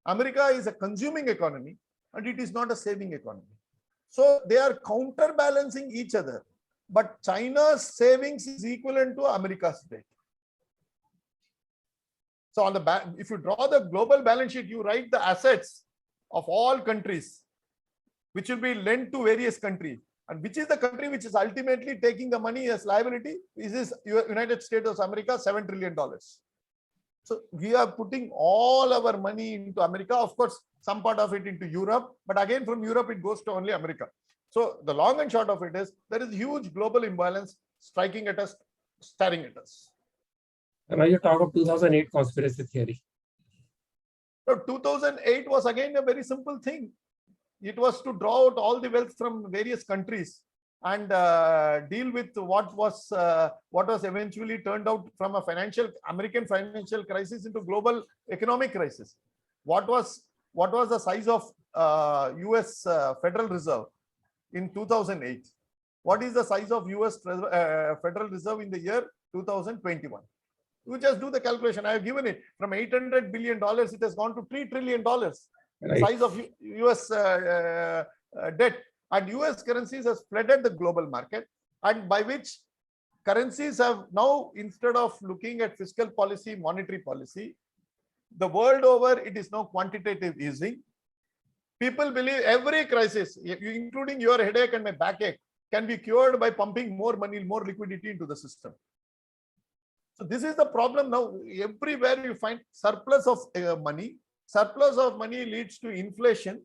America is a consuming economy and it is not a saving economy. So they are counterbalancing each other. But China's savings is equivalent to America's debt. So on the if you draw the global balance sheet, you write the assets of all countries, which will be lent to various countries. And which is the country which is ultimately taking the money as liability? This is United States of America, $7 trillion. So we are putting all our money into America. Of course, some part of it into Europe, but again from Europe it goes to only America. So the long and short of it is there is huge global imbalance striking at us, staring at us. Now you talk of 2008 conspiracy theory. So 2008 was again a very simple thing. It was to draw out all the wealth from various countries and deal with what was eventually turned out from a American financial crisis into global economic crisis. What was the size of US Federal Reserve in 2008? What is the size of US Federal Reserve in the year 2021? You just do the calculation. I have given it from $800 billion. It has gone to $3 trillion. Right. Size of US debt, and US currencies has flooded the global market, and by which currencies have now, instead of looking at fiscal policy, monetary policy, the world over, it is now quantitative easing. People believe every crisis, including your headache and my backache, can be cured by pumping more money, more liquidity into the system. So this is the problem now. Everywhere you find surplus of money. Surplus of money leads to inflation.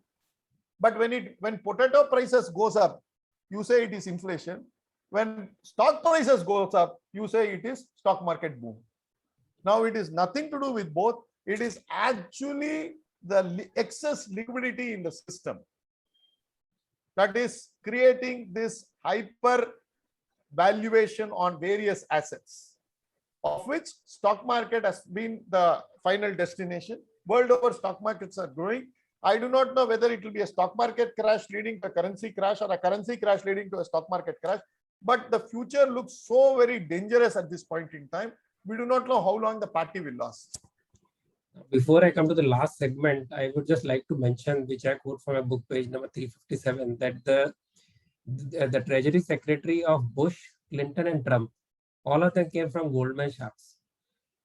But when potato prices goes up, you say it is inflation. When stock prices goes up, you say it is stock market boom. Now it is nothing to do with both. It is actually the excess liquidity in the system that is creating this hyper valuation on various assets, of which stock market has been the final destination. World over, stock markets are growing. I do not know whether it will be a stock market crash leading to a currency crash or a currency crash leading to a stock market crash. But the future looks so very dangerous at this point in time. We do not know how long the party will last. Before I come to the last segment, I would just like to mention, which I quote from a book, page number 357, that the Treasury Secretary of Bush, Clinton, and Trump, all of them came from Goldman Sachs.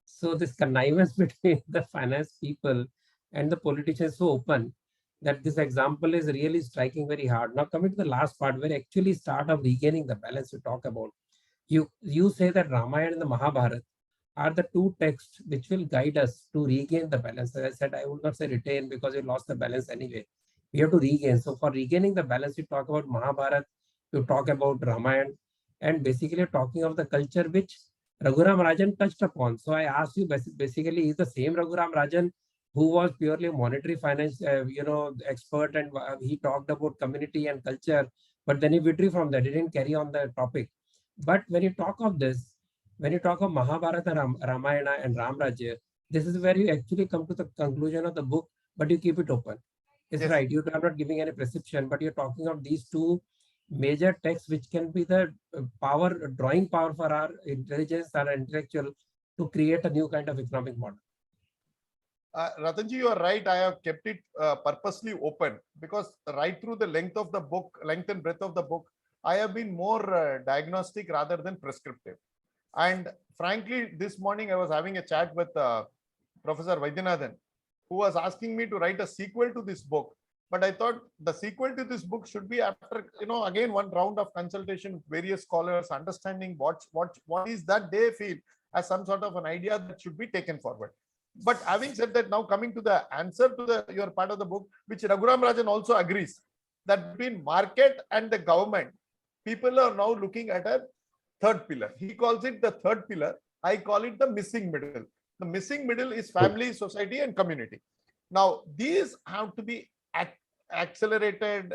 So this connivance between the finance people and the politicians so open that this example is really striking very hard. Now coming to the last part, where actually start of regaining the balance you talk about. You say that Ramayana and the Mahabharata are the two texts which will guide us to regain the balance. As I said, I would not say retain because you lost the balance anyway. We have to regain. So for regaining the balance, you talk about Mahabharata, you talk about Ramayana, and basically talking of the culture which Raghuram Rajan touched upon. So I asked you, basically, is the same Raghuram Rajan who was purely a monetary finance, expert, and he talked about community and culture, but then he withdrew from that. He didn't carry on the topic. But when you talk of this, when you talk of Mahabharata, Ramayana, and Ram Rajya, this is where you actually come to the conclusion of the book, but you keep it open. It's right. You are not giving any prescription, but you're talking of these two major texts which can be the drawing power for our intelligence, our intellectual, to create a new kind of economic model. Ratanji, you are right. I have kept it purposely open because right through the length and breadth of the book, I have been more diagnostic rather than prescriptive. And frankly, this morning I was having a chat with Professor Vaidyanathan, who was asking me to write a sequel to this book. But I thought the sequel to this book should be after, again, one round of consultation with various scholars, understanding what is that they feel as some sort of an idea that should be taken forward. But having said that, now coming to the answer to your part of the book, which Raghuram Rajan also agrees, that between market and the government, people are now looking at a third pillar. He calls it the third pillar. I call it the missing middle. The missing middle is family, society, and community. Now, these have to be accelerated,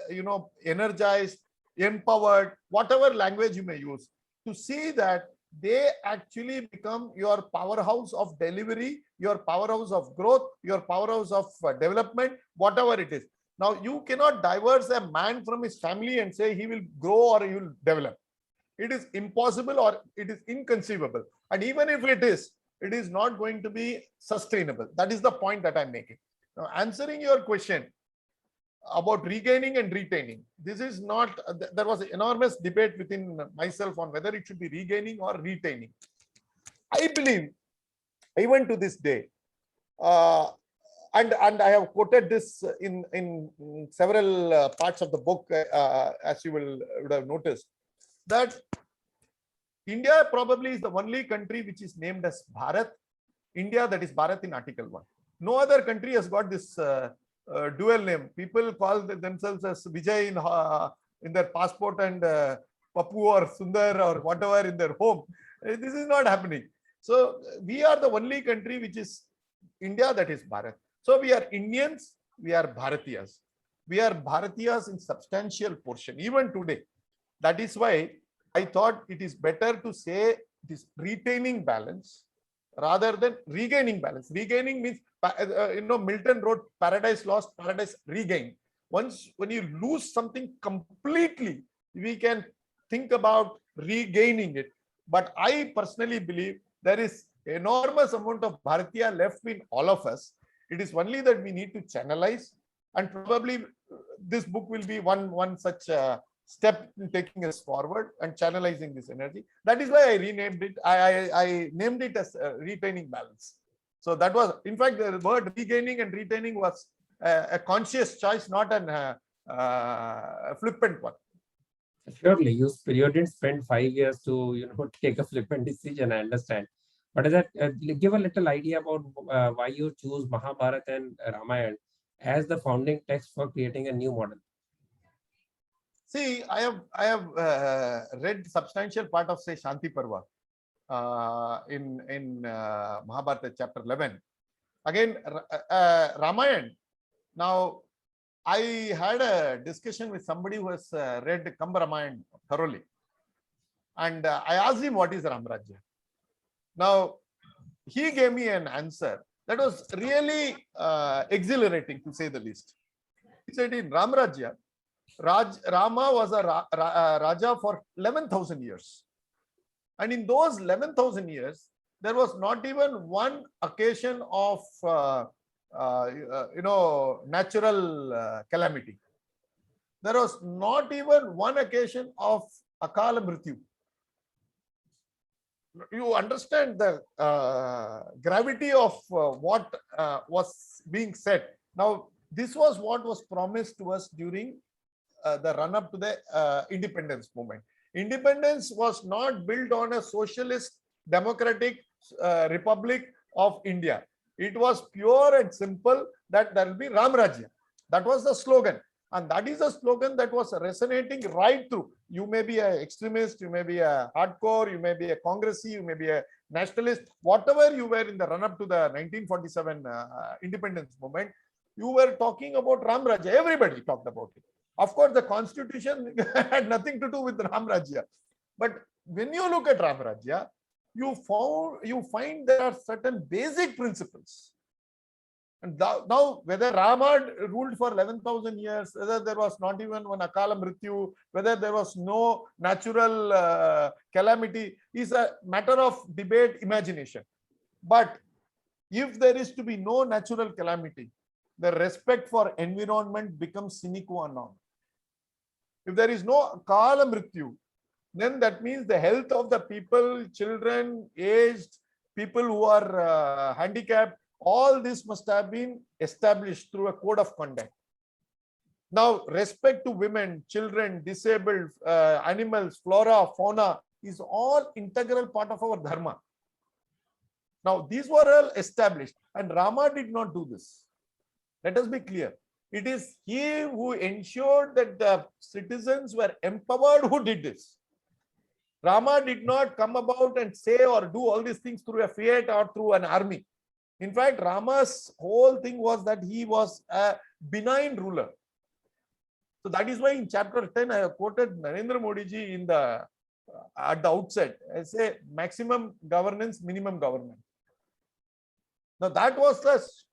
energized, empowered, whatever language you may use, to see that they actually become your powerhouse of delivery, your powerhouse of growth, your powerhouse of development, whatever it is. Now, you cannot diverse a man from his family and say he will grow or he will develop. It is impossible or it is inconceivable. And even if it is not going to be sustainable. That is the point that I'm making. Now, answering your question about regaining and retaining, this is not, there was an enormous debate within myself on whether it should be regaining or retaining. I believe, even to this day, and I have quoted this in several parts of the book, as you would have noticed, that India probably is the only country which is named as Bharat. India, that is Bharat in Article 1. No other country has got this dual name. People call themselves as Vijay in their passport and Papu or Sundar or whatever in their home. This is not happening. So we are the only country which is India, that is Bharat. So we are Indians, we are Bharatiyas. We are Bharatiyas in substantial portion, even today. That is why I thought it is better to say this retaining balance rather than regaining balance. Regaining means, Milton wrote paradise lost, paradise regained. Once, when you lose something completely, we can think about regaining it. But I personally believe there is enormous amount of Bharatiya left in all of us. It is only that we need to channelize, and probably this book will be one such step in taking us forward and channelizing this energy. That is why I renamed it. I named it as retaining balance. So that was, in fact, the word regaining and retaining was a conscious choice, not an flippant one. Surely, you didn't spend 5 years to take a flippant decision. I understand, but is that give a little idea about why you choose Mahabharata and Ramayana as the founding text for creating a new model? See, I have read substantial part of, say, Shanti Parva in Mahabharata chapter 11. Again, Ramayana. Now, I had a discussion with somebody who has read Kamba Ramayana thoroughly, and I asked him what is Ramrajya. Now, he gave me an answer that was really exhilarating, to say the least. He said in Ramrajya, Rama was a Raja for 11,000 years. And in those 11,000 years, there was not even one occasion of natural calamity. There was not even one occasion of Akala Mrityu. You understand the gravity of what was being said. Now, this was what was promised to us during the run-up to the independence movement. Independence was not built on a socialist, democratic republic of India. It was pure and simple that there will be Ramrajya. That was the slogan. And that is a slogan that was resonating right through. You may be an extremist, you may be a hardcore, you may be a congressy, you may be a nationalist, whatever you were in the run-up to the 1947 independence movement, you were talking about Ramrajya. Everybody talked about it. Of course, the constitution had nothing to do with Ramrajya. But when you look at Ramrajya, you find there are certain basic principles. And now, whether Rama ruled for 11,000 years, whether there was not even one Akala Mrityu, whether there was no natural calamity, is a matter of debate, imagination. But if there is to be no natural calamity, the respect for environment becomes sine qua non. If there is no Akala Mrityu, then that means the health of the people, children, aged, people who are handicapped, all this must have been established through a code of conduct. Now, respect to women, children, disabled, animals, flora, fauna is all integral part of our dharma. Now, these were all established, and Rama did not do this. Let us be clear. It is he who ensured that the citizens were empowered who did this. Rama did not come about and say or do all these things through a fiat or through an army. In fact, Rama's whole thing was that he was a benign ruler. So that is why in chapter 10, I have quoted Narendra Modi ji at the outset. I say maximum governance, minimum government. Now that was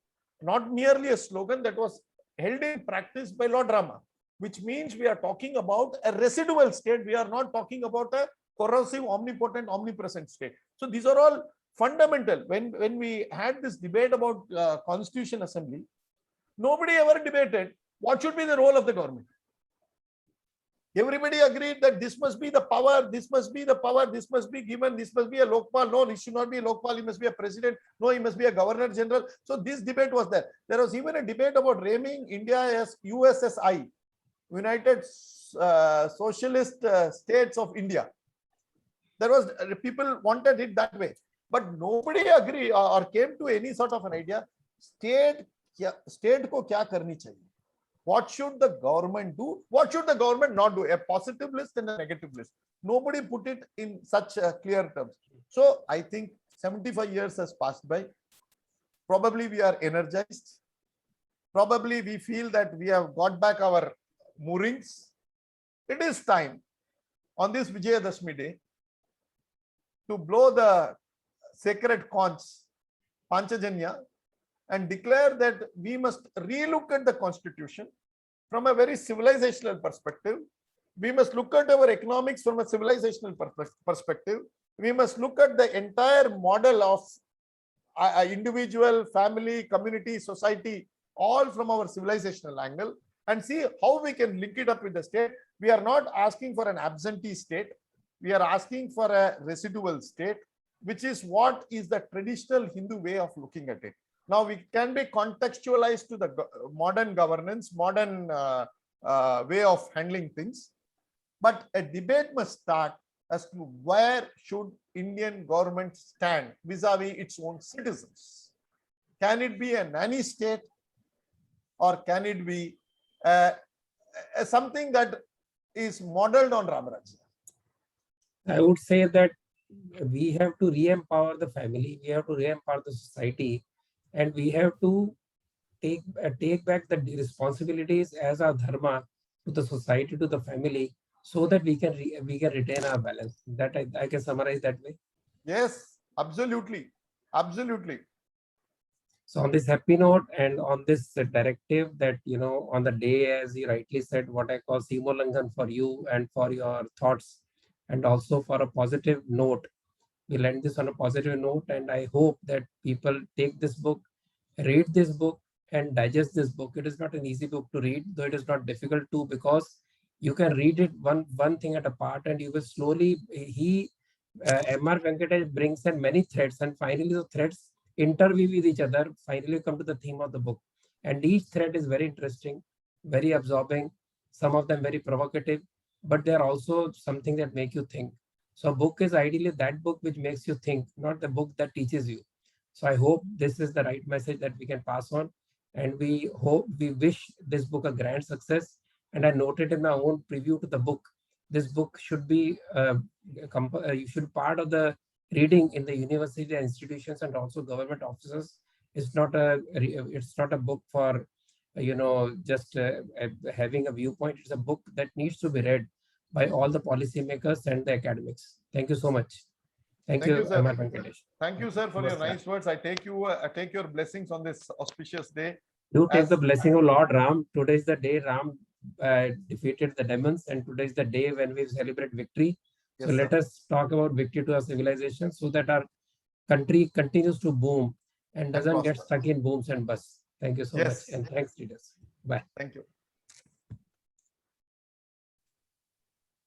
not merely a slogan, that was held in practice by Lord Rama, which means we are talking about a residual state. We are not talking about a corrosive, omnipotent, omnipresent state. So these are all fundamental. When we had this debate about Constitution Assembly, Nobody ever debated what should be the role of the government. Everybody agreed that this must be the power, this must be the power, this must be given, this must be a Lokpal. No, it should not be a Lokpal, he must be a president. No, he must be a governor general. So this debate was there. There was even a debate about naming India as USSI, United Socialist States of India. There was people wanted it that way, but nobody agreed or came to any sort of an idea. State ko kya karni chahiye? What should the government do? What should the government not do? A positive list and a negative list. Nobody put it in such clear terms. So I think 75 years has passed by. Probably we are energized. Probably we feel that we have got back our moorings. It is time on this Vijayadashmi day to blow the sacred conch, Panchajanya, and declare that we must relook at the constitution from a very civilizational perspective. We must look at our economics from a civilizational perspective. We must look at the entire model of individual, family, community, society, all from our civilizational angle, and see how we can link it up with the state. We are not asking for an absentee state. We are asking for a residual state, which is what is the traditional Hindu way of looking at it. Now we can be contextualized to the modern governance, modern way of handling things. But a debate must start as to where should Indian government stand vis-a-vis its own citizens. Can it be a nanny state, or can it be something that is modeled on Ramarajya? I would say that we have to re-empower the family, we have to re-empower the society, and we have to take back the responsibilities as our dharma to the society, to the family, so that we can retain our balance. That I can summarize that way. Yes, absolutely, absolutely. So on this happy note and on this directive that, on the day, as you rightly said, what I call Simolangan for you and for your thoughts, and also for a positive note, we'll end this on a positive note. And I hope that people take this book, read this book, and digest this book. It is not an easy book to read, though it is not difficult to, because you can read it one thing at a part, and you will slowly, M.R. Venkatesh brings in many threads, and finally the threads interweave with each other, finally come to the theme of the book. And each thread is very interesting, very absorbing, some of them very provocative, but they are also something that make you think. So a book is ideally that book which makes you think, not the book that teaches you. So I hope this is the right message that we can pass on. And we wish this book a grand success. And I noted in my own preview to the book, this book should be you should part of the reading in the university institutions and also government offices. It's not a book for just having a viewpoint. It's a book that needs to be read by all the policymakers and the academics. Thank you so much. Thank you, sir. M.R. Venkatesh. Thank you, sir, for your nice words. I take your blessings on this auspicious day. You take the blessing of Lord Ram. Today is the day Ram defeated the demons, and today is the day when we celebrate victory. So Yes, let us talk about victory to our civilization, so that our country continues to boom and doesn't get stuck in booms and busts. Thank you so much, and thanks, leaders. Bye. Thank you.